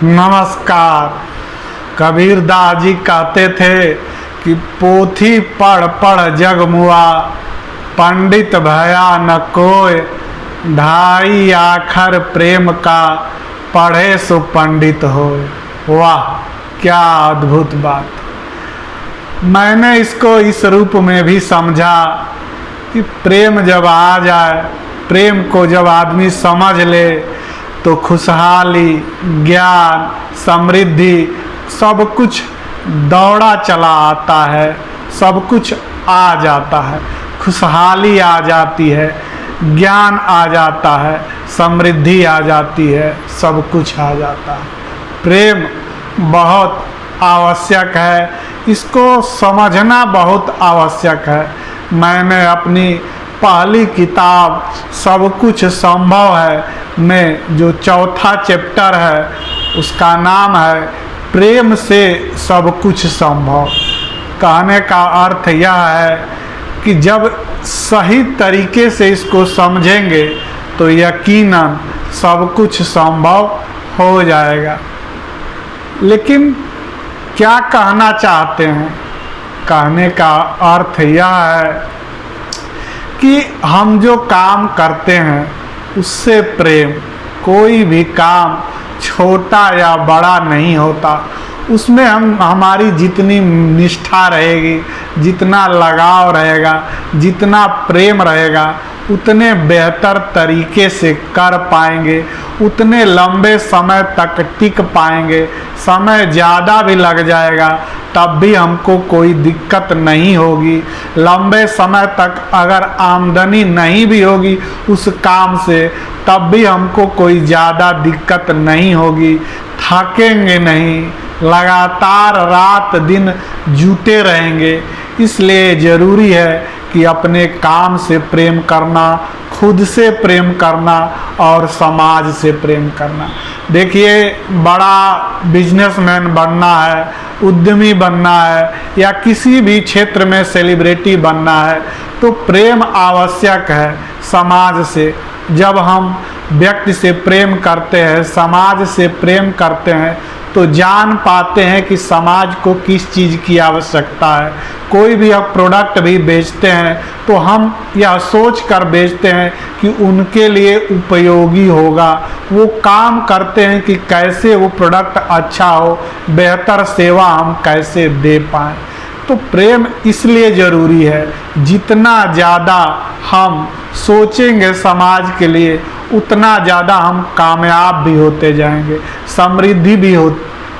नमस्कार। कबीरदास जी कहते थे कि पोथी पढ़ पढ़ जग मुआ, पंडित भया न कोय, ढाई आखर प्रेम का, पढ़े सो पंडित होय। वाह, क्या अद्भुत बात। मैंने इसको इस रूप में भी समझा कि प्रेम जब आ जाए, प्रेम को जब आदमी समझ ले तो खुशहाली, ज्ञान, समृद्धि सब कुछ दौड़ा चला आता है, सब कुछ आ जाता है। खुशहाली आ जाती है, ज्ञान आ जाता है, समृद्धि आ जाती है, सब कुछ आ जाता है। प्रेम बहुत आवश्यक है, इसको समझना बहुत आवश्यक है। मैंने अपनी पहली किताब सब कुछ संभव है में जो चौथा चैप्टर है उसका नाम है प्रेम से सब कुछ संभव। कहने का अर्थ यह है कि जब सही तरीके से इसको समझेंगे तो यकीनन सब कुछ संभव हो जाएगा। लेकिन क्या कहना चाहते हैं? कहने का अर्थ यह है कि हम जो काम करते हैं उससे प्रेम, कोई भी काम छोटा या बड़ा नहीं होता, उसमें हमारी जितनी निष्ठा रहेगी, जितना लगाव रहेगा, जितना प्रेम रहेगा, उतने बेहतर तरीके से कर पाएंगे, उतने लंबे समय तक टिक पाएंगे। समय ज़्यादा भी लग जाएगा तब भी हमको कोई दिक्कत नहीं होगी। लंबे समय तक अगर आमदनी नहीं भी होगी उस काम से तब भी हमको कोई ज़्यादा दिक्कत नहीं होगी। थकेंगे नहीं, लगातार रात दिन जुटे रहेंगे। इसलिए ज़रूरी है कि अपने काम से प्रेम करना, खुद से प्रेम करना और समाज से प्रेम करना। देखिए, बड़ा बिजनेसमैन बनना है, उद्यमी बनना है या किसी भी क्षेत्र में सेलिब्रिटी बनना है तो प्रेम आवश्यक है समाज से। जब हम व्यक्ति से प्रेम करते हैं, समाज से प्रेम करते हैं तो जान पाते हैं कि समाज को किस चीज़ की आवश्यकता है। कोई भी आप प्रोडक्ट भी बेचते हैं तो हम यह सोच कर बेचते हैं कि उनके लिए उपयोगी होगा। वो काम करते हैं कि कैसे वो प्रोडक्ट अच्छा हो, बेहतर सेवा हम कैसे दे पाएँ। तो प्रेम इसलिए ज़रूरी है, जितना ज़्यादा हम सोचेंगे समाज के लिए उतना ज़्यादा हम कामयाब भी होते जाएंगे, समृद्धि भी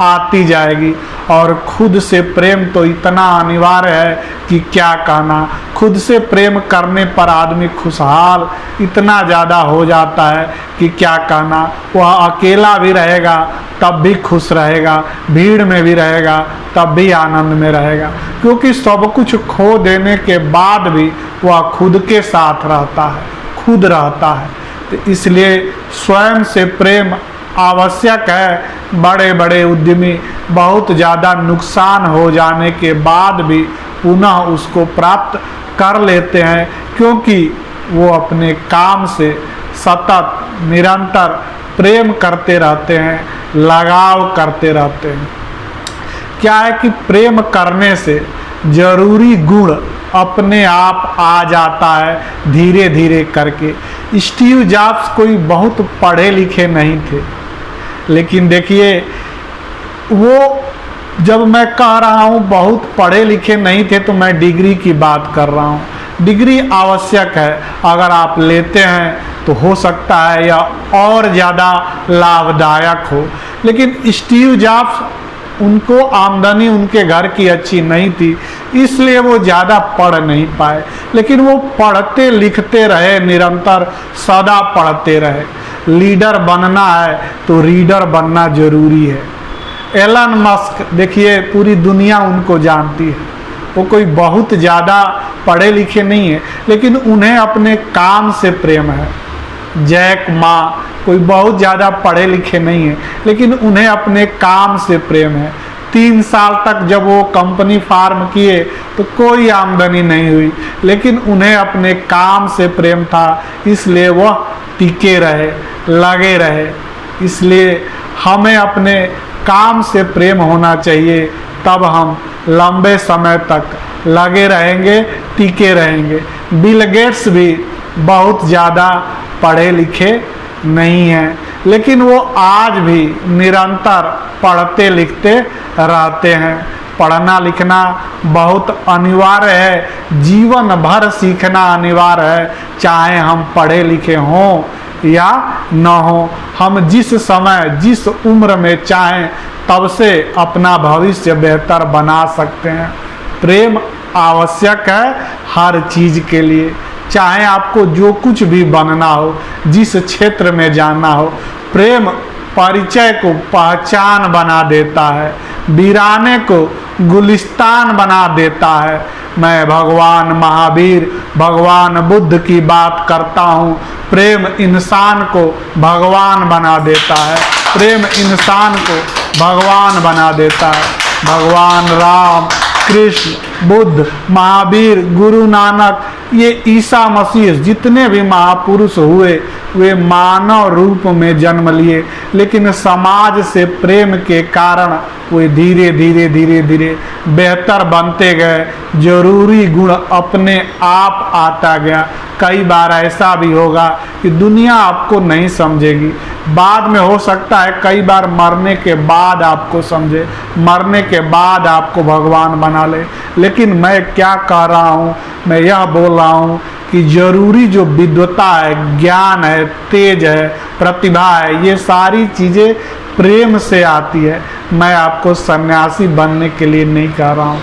आती जाएगी। और खुद से प्रेम तो इतना अनिवार्य है कि क्या कहना। खुद से प्रेम करने पर आदमी खुशहाल इतना ज़्यादा हो जाता है कि क्या कहना। वह अकेला भी रहेगा तब भी खुश रहेगा, भीड़ में भी रहेगा तब भी आनंद में रहेगा, क्योंकि सब कुछ खो देने के बाद भी वह खुद के साथ रहता है, खुद रहता है। तो इसलिए स्वयं से प्रेम आवश्यक है। बड़े बड़े उद्यमी बहुत ज़्यादा नुकसान हो जाने के बाद भी पुनः उसको प्राप्त कर लेते हैं, क्योंकि वो अपने काम से सतत निरंतर प्रेम करते रहते हैं, लगाव करते रहते हैं। क्या है कि प्रेम करने से जरूरी गुण अपने आप आ जाता है धीरे धीरे करके। स्टीव जॉब्स कोई बहुत पढ़े लिखे नहीं थे, लेकिन देखिए, वो जब मैं कह रहा हूँ बहुत पढ़े लिखे नहीं थे तो मैं डिग्री की बात कर रहा हूँ। डिग्री आवश्यक है, अगर आप लेते हैं तो हो सकता है या और ज़्यादा लाभदायक हो। लेकिन स्टीव जॉब्स, उनको आमदनी उनके घर की अच्छी नहीं थी, इसलिए वो ज़्यादा पढ़ नहीं पाए, लेकिन वो पढ़ते लिखते रहे, निरंतर सदा पढ़ते रहे। लीडर बनना है तो रीडर बनना जरूरी है। एलन मस्क, देखिए पूरी दुनिया उनको जानती है। वो कोई बहुत ज़्यादा पढ़े लिखे नहीं है, लेकिन उन्हें अपने काम से प्रेम है। जैक मा कोई बहुत ज़्यादा पढ़े लिखे नहीं है, लेकिन उन्हें अपने काम से प्रेम है। 3 साल तक जब वो कंपनी फार्म किए तो कोई आमदनी नहीं हुई, लेकिन उन्हें अपने काम से प्रेम था, इसलिए वह टिके रहे, लगे रहे। इसलिए हमें अपने काम से प्रेम होना चाहिए, तब हम लंबे समय तक लगे रहेंगे, टिके रहेंगे। बिल गेट्स भी बहुत ज़्यादा पढ़े लिखे नहीं हैं, लेकिन वो आज भी निरंतर पढ़ते लिखते रहते हैं। पढ़ना लिखना बहुत अनिवार्य है, जीवन भर सीखना अनिवार्य है, चाहे हम पढ़े लिखे हों या न हो। हम जिस समय जिस उम्र में चाहें तब से अपना भविष्य बेहतर बना सकते हैं। प्रेम आवश्यक है हर चीज़ के लिए, चाहे आपको जो कुछ भी बनना हो, जिस क्षेत्र में जाना हो। प्रेम परिचय को पहचान बना देता है, वीराने को गुलिस्तान बना देता है। मैं भगवान महावीर, भगवान बुद्ध की बात करता हूँ। प्रेम इंसान को भगवान बना देता है, प्रेम इंसान को भगवान बना देता है। भगवान राम, कृष्ण, बुद्ध, महावीर, गुरु नानक, ये ईसा मसीह, जितने भी महापुरुष हुए वे मानव रूप में जन्म लिए, लेकिन समाज से प्रेम के कारण वे धीरे धीरे धीरे धीरे बेहतर बनते गए। जरूरी गुण अपने आप आता गया। कई बार ऐसा भी होगा कि दुनिया आपको नहीं समझेगी, बाद में हो सकता है कई बार मरने के बाद आपको समझे, मरने के बाद आपको भगवान बना ले। लेकिन मैं क्या कह रहा हूँ, मैं यह बोल रहा हूँ कि जरूरी जो विद्वता है, ज्ञान है, तेज है, प्रतिभा है, ये सारी चीज़ें प्रेम से आती है। मैं आपको सन्यासी बनने के लिए नहीं कह रहा हूँ।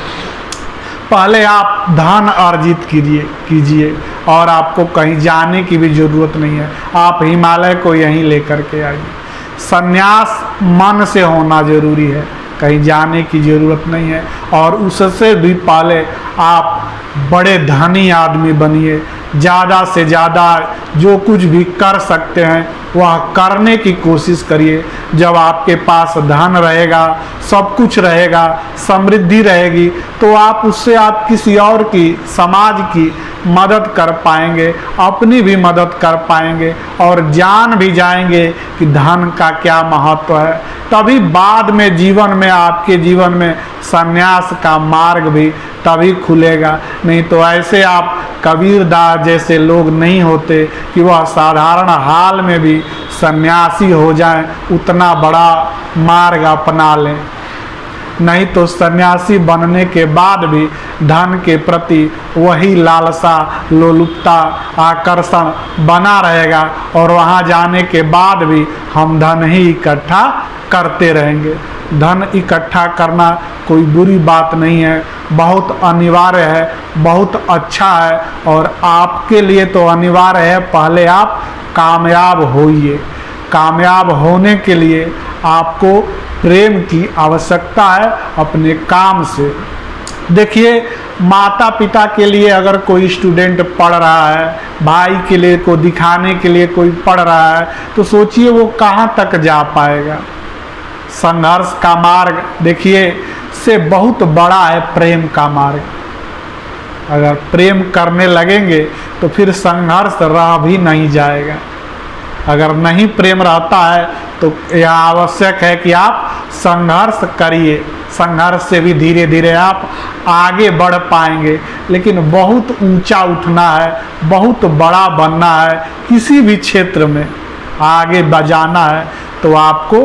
पहले आप धन अर्जित कीजिए और आपको कहीं जाने की भी ज़रूरत नहीं है, आप हिमालय को यहीं लेकर के आइए। सन्यास मन से होना ज़रूरी है, कहीं जाने की ज़रूरत नहीं है। और उससे भी पहले आप बड़े धनी आदमी बनिए, ज़्यादा से ज़्यादा जो कुछ भी कर सकते हैं वह करने की कोशिश करिए। जब आपके पास धन रहेगा, सब कुछ रहेगा, समृद्धि रहेगी, तो आप उससे आप किसी और की, समाज की मदद कर पाएंगे, अपनी भी मदद कर पाएंगे और जान भी जाएंगे कि धन का क्या महत्व है। तभी बाद में जीवन में, आपके जीवन में संन्यास का मार्ग भी तभी खुलेगा। नहीं तो ऐसे आप कबीरदास जैसे लोग नहीं होते कि वह साधारण हाल में भी सन्यासी हो जाएं, उतना बड़ा मार्ग अपना लें। नहीं तो सन्यासी बनने के बाद भी धन के प्रति वही लालसा, लोलुपता, आकर्षण बना रहेगा और वहाँ जाने के बाद भी हम धन ही इकट्ठा करते रहेंगे। धन इकट्ठा करना कोई बुरी बात नहीं है, बहुत अनिवार्य है, बहुत अच्छा है और आपके लिए तो अनिवार्य है। पहले आप कामयाब होइए। कामयाब होने के लिए आपको प्रेम की आवश्यकता है अपने काम से। देखिए, माता पिता के लिए अगर कोई स्टूडेंट पढ़ रहा है, भाई के लिए को दिखाने के लिए कोई पढ़ रहा है, तो सोचिए वो कहाँ तक जा पाएगा। संघर्ष का मार्ग देखिए से बहुत बड़ा है प्रेम का मार्ग। अगर प्रेम करने लगेंगे तो फिर संघर्ष रह भी नहीं जाएगा। अगर नहीं प्रेम रहता है तो यह आवश्यक है कि आप संघर्ष करिए। संघर्ष से भी धीरे धीरे आप आगे बढ़ पाएंगे। लेकिन बहुत ऊंचा उठना है, बहुत बड़ा बनना है, किसी भी क्षेत्र में आगे बजाना है तो आपको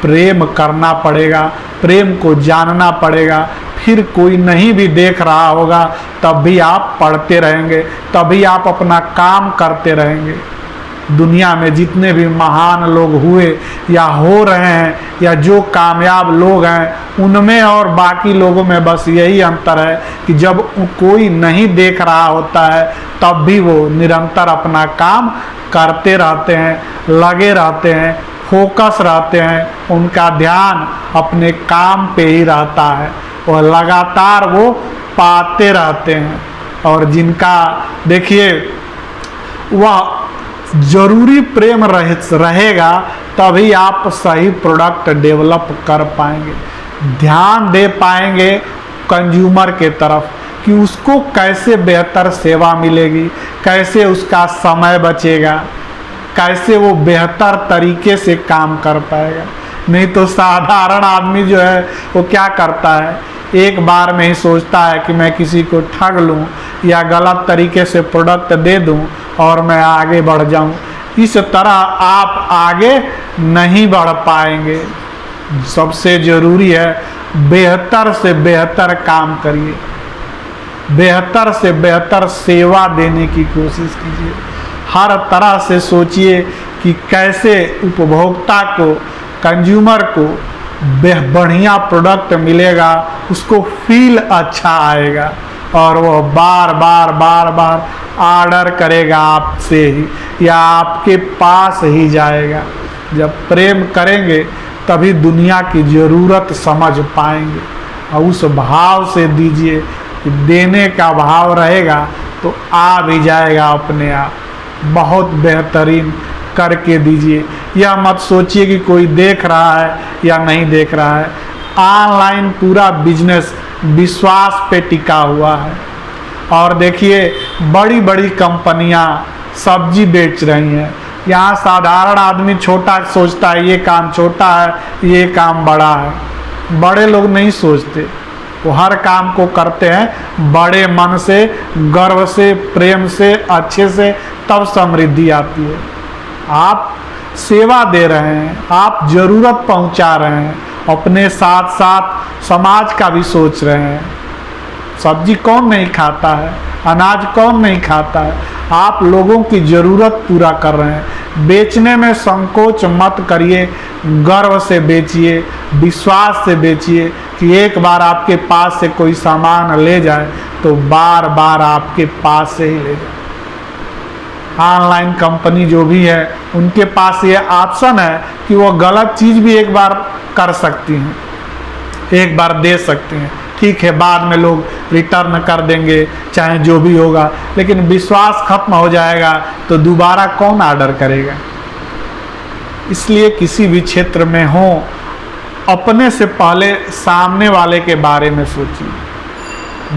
प्रेम करना पड़ेगा, प्रेम को जानना पड़ेगा। फिर कोई नहीं भी देख रहा होगा तब भी आप पढ़ते रहेंगे, तभी आप अपना काम करते रहेंगे। दुनिया में जितने भी महान लोग हुए या हो रहे हैं या जो कामयाब लोग हैं, उनमें और बाकी लोगों में बस यही अंतर है कि जब कोई नहीं देख रहा होता है तब भी वो निरंतर अपना काम करते रहते हैं, लगे रहते हैं, फोकस रहते हैं, उनका ध्यान अपने काम पे ही रहता है और लगातार वो पाते रहते हैं। और जिनका देखिए वह जरूरी प्रेम रहेगा तभी आप सही प्रोडक्ट डेवलप कर पाएंगे, ध्यान दे पाएंगे कंज्यूमर के तरफ कि उसको कैसे बेहतर सेवा मिलेगी, कैसे उसका समय बचेगा, कैसे वो बेहतर तरीके से काम कर पाएगा। नहीं तो साधारण आदमी जो है वो क्या करता है, एक बार में ही सोचता है कि मैं किसी को ठग लूं या गलत तरीके से प्रोडक्ट दे दूं और मैं आगे बढ़ जाऊं। इस तरह आप आगे नहीं बढ़ पाएंगे। सबसे ज़रूरी है बेहतर से बेहतर काम करिए, बेहतर से बेहतर सेवा देने की कोशिश कीजिए। हर तरह से सोचिए कि कैसे उपभोक्ता को, कंज्यूमर को बढ़िया प्रोडक्ट मिलेगा, उसको फील अच्छा आएगा और वह बार बार ऑर्डर करेगा आपसे ही या आपके पास ही जाएगा। जब प्रेम करेंगे तभी दुनिया की ज़रूरत समझ पाएंगे और उस भाव से दीजिए कि देने का भाव रहेगा तो आ भी जाएगा अपने आप। बहुत बेहतरीन करके दीजिए। यह मत सोचिए कि कोई देख रहा है या नहीं देख रहा है। ऑनलाइन पूरा बिजनेस विश्वास पे टिका हुआ है। और देखिए बड़ी बड़ी कंपनियां सब्जी बेच रही हैं, यहाँ साधारण आदमी छोटा सोचता है ये काम छोटा है, ये काम बड़ा है। बड़े लोग नहीं सोचते, वो हर काम को करते हैं बड़े मन से, गर्व से, प्रेम से, अच्छे से, तब समृद्धि आती है। आप सेवा दे रहे हैं, आप ज़रूरत पहुंचा रहे हैं, अपने साथ साथ समाज का भी सोच रहे हैं। सब्जी कौन नहीं खाता है, अनाज कौन नहीं खाता है। आप लोगों की ज़रूरत पूरा कर रहे हैं। बेचने में संकोच मत करिए, गर्व से बेचिए, विश्वास से बेचिए कि एक बार आपके पास से कोई सामान ले जाए तो बार बार आपके पास से ही ले जाए। ऑनलाइन कंपनी जो भी है उनके पास ये ऑप्शन है कि वो गलत चीज़ भी एक बार कर सकती हैं, एक बार दे सकते हैं, ठीक है बाद में लोग रिटर्न कर देंगे चाहे जो भी होगा, लेकिन विश्वास खत्म हो जाएगा तो दोबारा कौन ऑर्डर करेगा। इसलिए किसी भी क्षेत्र में हो अपने से पहले सामने वाले के बारे में सोचिए,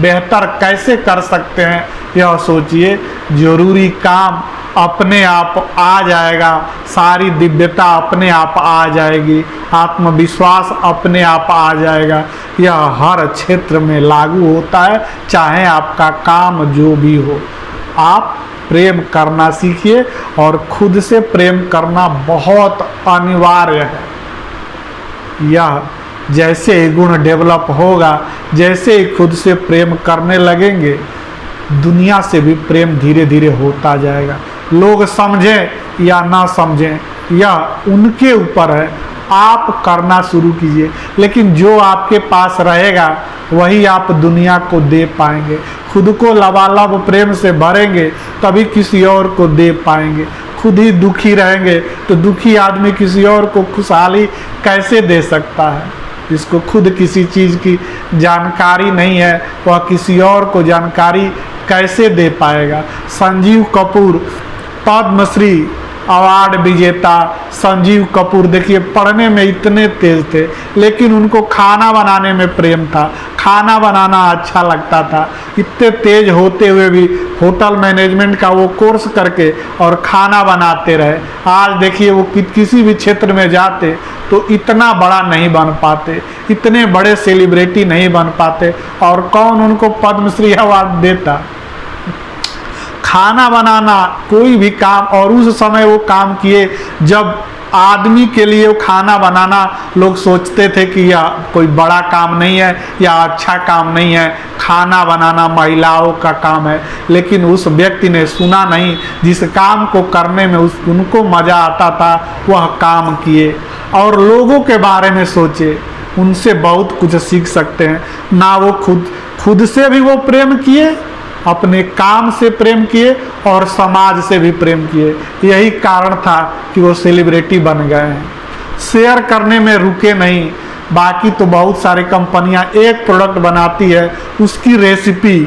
बेहतर कैसे कर सकते हैं यह सोचिए। जरूरी काम अपने आप आ जाएगा, सारी दिव्यता अपने आप आ जाएगी, आत्मविश्वास अपने आप आ जाएगा। यह हर क्षेत्र में लागू होता है, चाहे आपका काम जो भी हो। आप प्रेम करना सीखिए और खुद से प्रेम करना बहुत अनिवार्य है। यह जैसे ही गुण डेवलप होगा, जैसे ही खुद से प्रेम करने लगेंगे, दुनिया से भी प्रेम धीरे धीरे होता जाएगा। लोग समझें या ना समझें यह उनके ऊपर है, आप करना शुरू कीजिए। लेकिन जो आपके पास रहेगा वही आप दुनिया को दे पाएंगे। खुद को लबालब प्रेम से भरेंगे तभी किसी और को दे पाएंगे। खुद ही दुखी रहेंगे तो दुखी आदमी किसी और को खुशहाली कैसे दे सकता है। जिसको खुद किसी चीज़ की जानकारी नहीं है वह किसी और को जानकारी कैसे दे पाएगा। संजीव कपूर पद्मश्री अवार्ड विजेता संजीव कपूर देखिए पढ़ने में इतने तेज थे लेकिन उनको खाना बनाने में प्रेम था, खाना बनाना अच्छा लगता था। इतने तेज होते हुए भी होटल मैनेजमेंट का वो कोर्स करके और खाना बनाते रहे। आज देखिए वो किसी भी क्षेत्र में जाते तो इतना बड़ा नहीं बन पाते, इतने बड़े सेलिब्रिटी नहीं बन पाते और कौन उनको पद्मश्री अवार्ड देता। खाना बनाना कोई भी काम, और उस समय वो काम किए जब आदमी के लिए खाना बनाना लोग सोचते थे कि यह कोई बड़ा काम नहीं है या अच्छा काम नहीं है, खाना बनाना महिलाओं का काम है। लेकिन उस व्यक्ति ने सुना नहीं, जिस काम को करने में उनको मज़ा आता था वह काम किए और लोगों के बारे में सोचे। उनसे बहुत कुछ सीख सकते हैं ना। वो खुद से भी वो प्रेम किए, अपने काम से प्रेम किए और समाज से भी प्रेम किए। यही कारण था कि वो सेलिब्रिटी बन गए हैं। शेयर करने में रुके नहीं। बाकी तो बहुत सारी कंपनियां एक प्रोडक्ट बनाती है, उसकी रेसिपी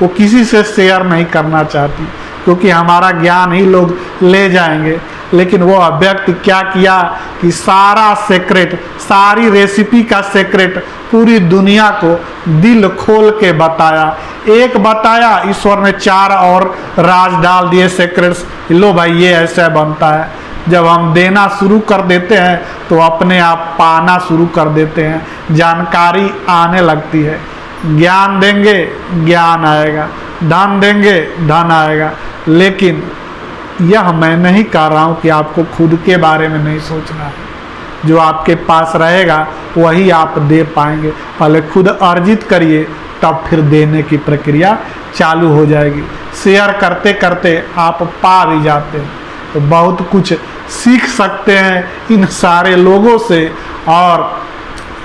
वो किसी से शेयर नहीं करना चाहती क्योंकि हमारा ज्ञान ही लोग ले जाएंगे। लेकिन वो व्यक्ति क्या किया कि सारा सीक्रेट, सारी रेसिपी का सीक्रेट पूरी दुनिया को दिल खोल के बताया। एक बताया, ईश्वर ने 4 और राज डाल दिए सीक्रेट्स। लो भाई ये ऐसा बनता है। जब हम देना शुरू कर देते हैं तो अपने आप पाना शुरू कर देते हैं, जानकारी आने लगती है। ज्ञान देंगे ज्ञान आएगा, धन देंगे धन आएगा। लेकिन यह मैं नहीं कह रहा हूँ कि आपको खुद के बारे में नहीं सोचना है। जो आपके पास रहेगा वही आप दे पाएंगे। पहले खुद अर्जित करिए, तब फिर देने की प्रक्रिया चालू हो जाएगी। शेयर करते करते आप पा भी जाते हैं, तो बहुत कुछ सीख सकते हैं इन सारे लोगों से। और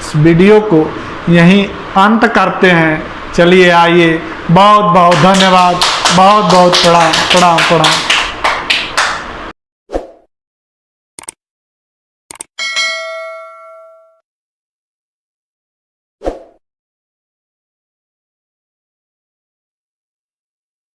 इस वीडियो को यहीं अंत करते हैं। चलिए आइए, बहुत बहुत धन्यवाद, बहुत बहुत प्रणाम प्रणाम प्रणाम।